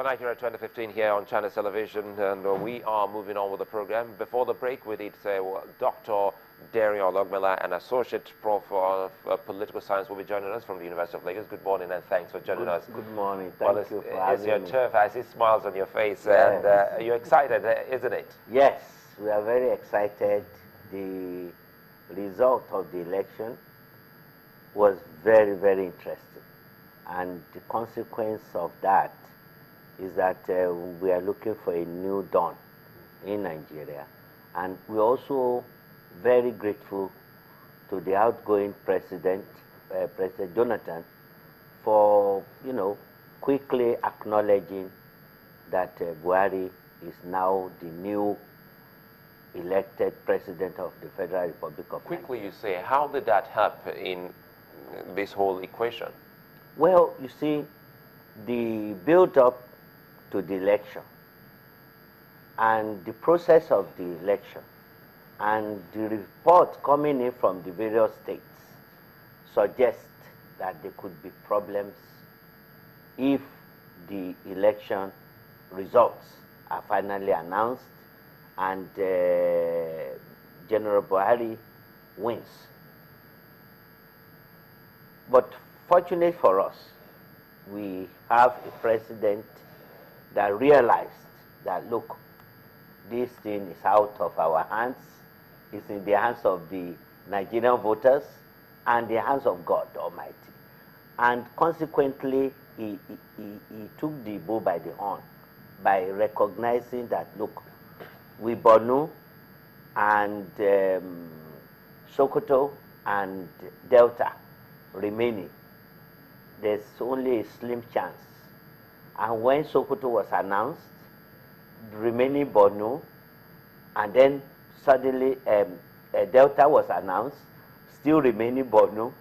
For Nigeria 2015 here on Channel Television, and we are moving on with the program. Before the break, we did say Dr. Darian Ologmela, an associate prof of political science, will be joining us from the University of Lagos. Good morning and thanks for joining us. Good morning. Thank you for having me. It's your turf. I see smiles on your face, yes. And you're excited, isn't it? Yes, we are very excited. The result of the election was very, very interesting, and the consequence of that is that we are looking for a new dawn in Nigeria. And we're also very grateful to the outgoing president, President Jonathan, for, quickly acknowledging that Buhari is now the new elected president of the Federal Republic of Nigeria. Quickly, you say, how did that help in this whole equation? Well, you see, the build-up to the election and the process of the election and the report coming in from the various states suggest that there could be problems if the election results are finally announced and General Buhari wins. But fortunate for us, we have a president that realized that, look, this thing is out of our hands, it's in the hands of the Nigerian voters and the hands of God Almighty. And consequently, he took the bull by the horn by recognizing that, look, with Borno and Sokoto and Delta remaining, there's only a slim chance. And when Sokoto was announced, remaining Borno, and then suddenly Delta was announced, still remaining Borno,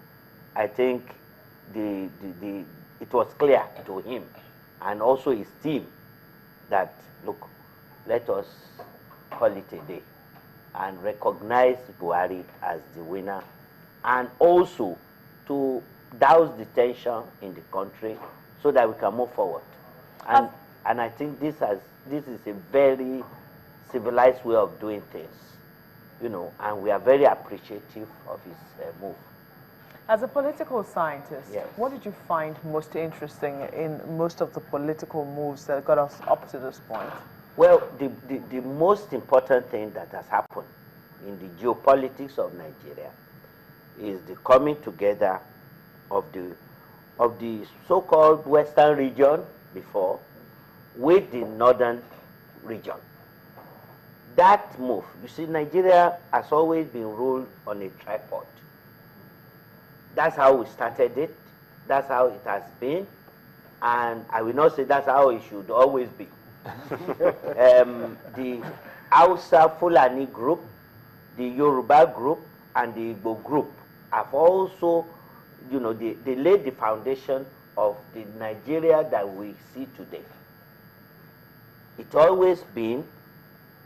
I think it was clear to him and also his team that, look, let us call it a day and recognize Buhari as the winner, and also to douse the tension in the country so that we can move forward. And I think this is a very civilized way of doing things, and we are very appreciative of his move. As a political scientist, yes, what did you find most interesting in most of the political moves that got us up to this point? Well, the most important thing that has happened in the geopolitics of Nigeria is the coming together of the so-called Western region before with the Northern region. That move, you see, Nigeria has always been ruled on a tripod. That's how we started it. That's how it has been. And I will not say that's how it should always be. The Hausa Fulani group, the Yoruba group, and the Igbo group have also, they laid the foundation of the Nigeria that we see today. It's always been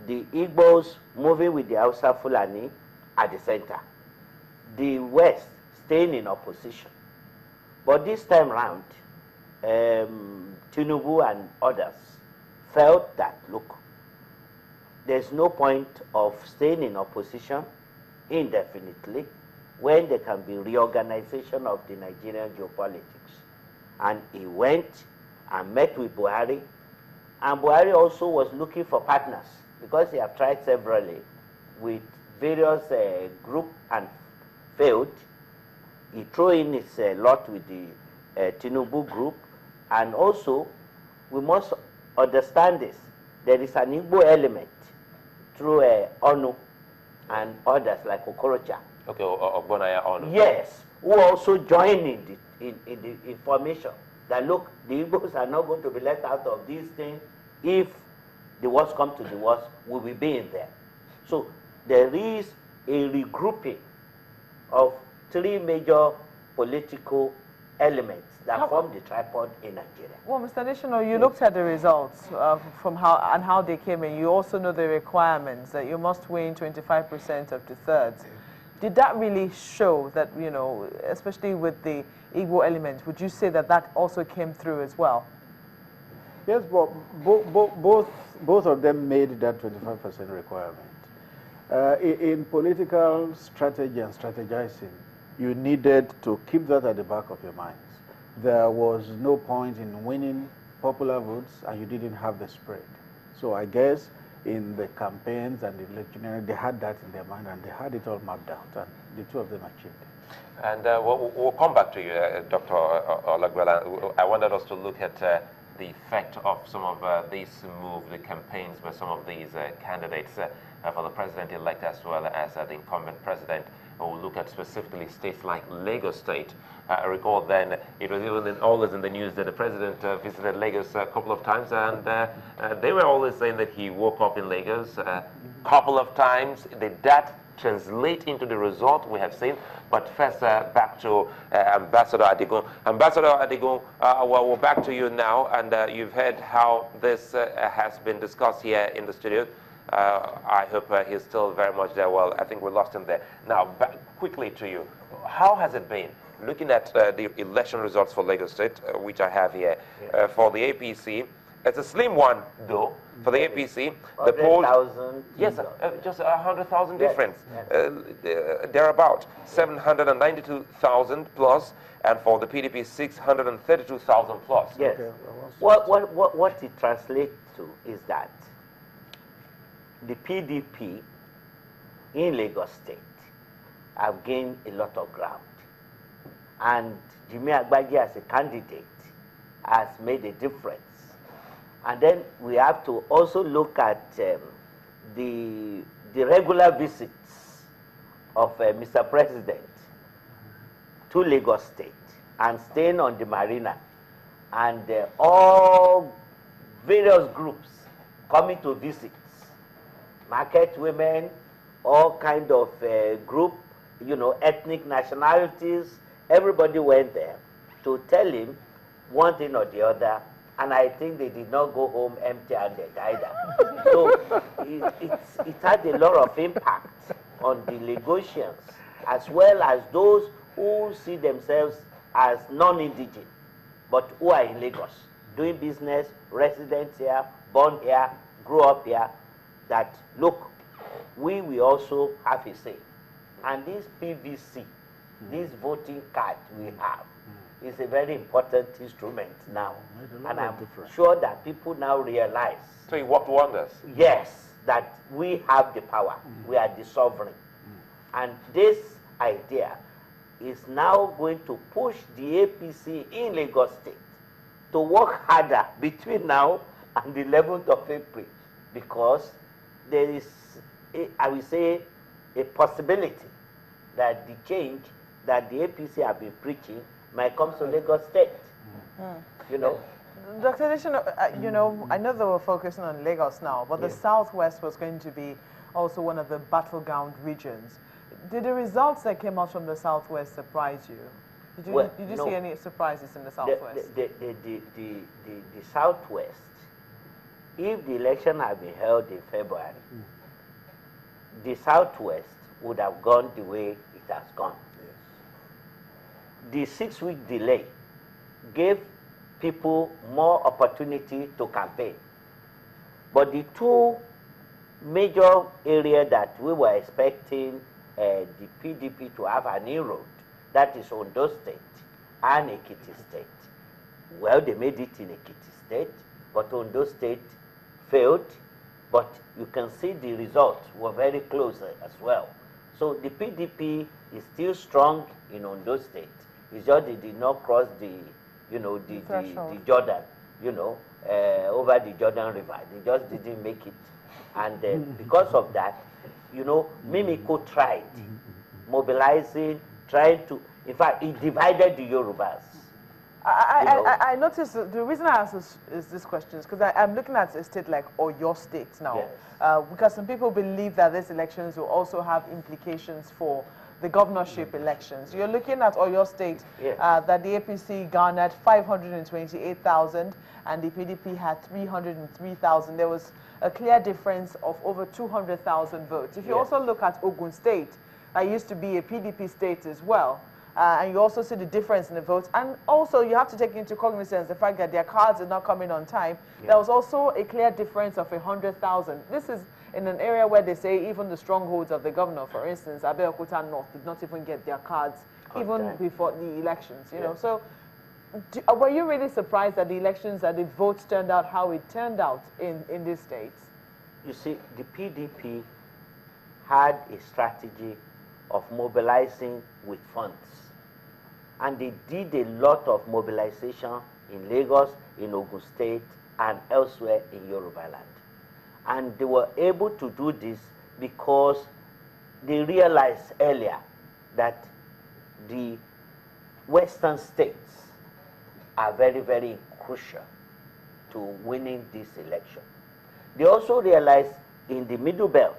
the Igbos moving with the Hausa Fulani at the center, the West staying in opposition. But this time round, Tinubu and others felt that, look, there's no point of staying in opposition indefinitely when there can be reorganization of the Nigerian geopolitics. And he went and met with Buhari, and Buhari also was looking for partners because he had tried severally with various groups and failed. He threw in his lot with the Tinubu group, and also we must understand this. There is an Igbo element through ONU and others like Okorocha. Okay, Ogbonaya ONU. Yes, who also joined in the information that, look, the Igbos are not going to be left out of this thing. If the worst come to the worst, we will be in there. So there is a regrouping of three major political elements that form the tripod in Nigeria. Well, Mr. Additional, you looked at the results from how they came in. You also know the requirements that you must win 25% of the thirds. Did that really show that, especially with the Igbo element, would you say that that also came through as well? Yes, but both of them made that 25% requirement. In political strategy and strategizing, you needed to keep that at the back of your minds. There was no point in winning popular votes and you didn't have the spread. So I guess in the campaigns and the electioneering, they had that in their mind and they had it all mapped out, and the two of them achieved it. And we'll come back to you, Dr. Olagbela. I wanted us to look at the effect of some of these moves, the campaigns by some of these candidates for the president-elect as well as the incumbent president. We'll look at specifically states like Lagos State. I recall then it was even always in the news that the president visited Lagos a couple of times, and they were always saying that he woke up in Lagos a couple of times. Did that translate into the result we have seen? But first, back to Ambassador Adigun. Ambassador Adigun, well, we're back to you now, and you've heard how this has been discussed here in the studio. I hope he's still very much there. Well, I think we lost him there. Now, back quickly to you. How has it been? Looking at the election results for Lagos State, which I have here, for the APC, it's a slim one, though, for the APC. The poll, yes, just 100,000 difference. Thereabout, 792,000 plus, and for the PDP, 632,000 plus. Yes. Okay. What it translates to is that the PDP in Lagos State have gained a lot of ground, and Jimmy Agbaje as a candidate has made a difference. And then we have to also look at the regular visits of Mr. President to Lagos State and staying on the marina, and all various groups coming to visit, market women, all kind of group, you know, ethnic nationalities. Everybody went there to tell him one thing or the other, and I think they did not go home empty-handed either. So it had a lot of impact on the Lagosians, as well as those who see themselves as non-indigenous, but who are in Lagos, doing business, residents here, born here, grew up here, that, look, we will also have a say. And this PVC, this voting card we have, is a very important instrument now. And I'm sure that people now realize. So it worked wonders. Yes, that we have the power. We are the sovereign. And this idea is now going to push the APC in Lagos State to work harder between now and the 11th of April, because there is, I will say, a possibility that the change that the APC have been preaching might come to Lagos State. You know? Dr. Adesina, you know, I know that we're focusing on Lagos now, but the Southwest was going to be also one of the battleground regions. Did the results that came out from the Southwest surprise you? Did you see any surprises in the Southwest? The Southwest, if the election had been held in February, the Southwest would have gone the way it has gone. The 6-week delay gave people more opportunity to campaign. But the two major areas that we were expecting the PDP to have an inroad, that is Ondo State and Ekiti State. Well, they made it in Ekiti State, but Ondo State failed. But you can see the results were very close as well. So the PDP is still strong in Ondo State. It's just they did not cross the, you know, the Jordan, you know, over the Jordan River. They just didn't make it. And because of that, you know, Mimiko tried mobilizing, trying to, in fact, it divided the Yorubas. I noticed the reason I ask this question is because I'm looking at a state like Oyo State now, because some people believe that these elections will also have implications for the governorship elections. You're looking at Oyo State, that the APC garnered 528,000 and the PDP had 303,000. There was a clear difference of over 200,000 votes. If you also look at Ogun State, that used to be a PDP state as well, and you also see the difference in the votes. And also, you have to take into cognizance the fact that their cards are not coming on time. Yeah. There was also a clear difference of 100,000. This is in an area where they say even the strongholds of the governor, for instance, Abeokuta North, did not even get their cards even before the elections. You know, so were you really surprised that the elections, that the votes turned out how it turned out in these states? You see, the PDP had a strategy of mobilizing with funds. And they did a lot of mobilization in Lagos, in Ogun State, and elsewhere in Yoruba land. And they were able to do this because they realized earlier that the Western states are very, very crucial to winning this election. They also realized in the Middle Belt,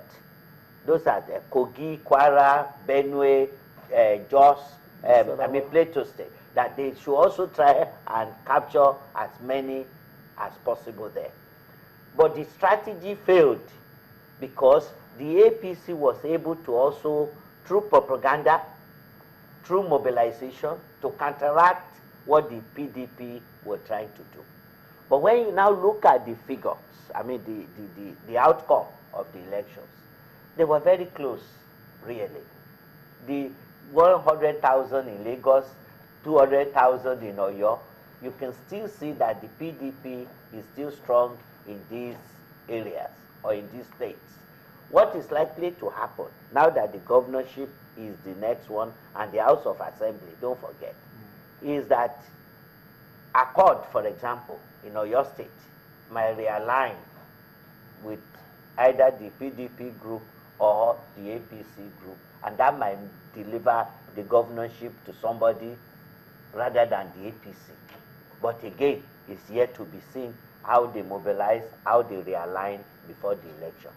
those are the Kogi, Kwara, Benue, Jos, Plateau State, that they should also try and capture as many as possible there. But the strategy failed because the APC was able to also, through propaganda, through mobilization, to counteract what the PDP were trying to do. But when you now look at the figures, the outcome of the elections, they were very close, really. The 100,000 in Lagos, 200,000 in Oyo, you can still see that the PDP is still strong in these areas or in these states. What is likely to happen now that the governorship is the next one and the House of Assembly, don't forget, is that Accord, for example, in Oyo State, might realign with either the PDP group or the APC group, and that might deliver the governorship to somebody rather than the APC. But again, it's yet to be seen how they mobilize, how they realign before the election.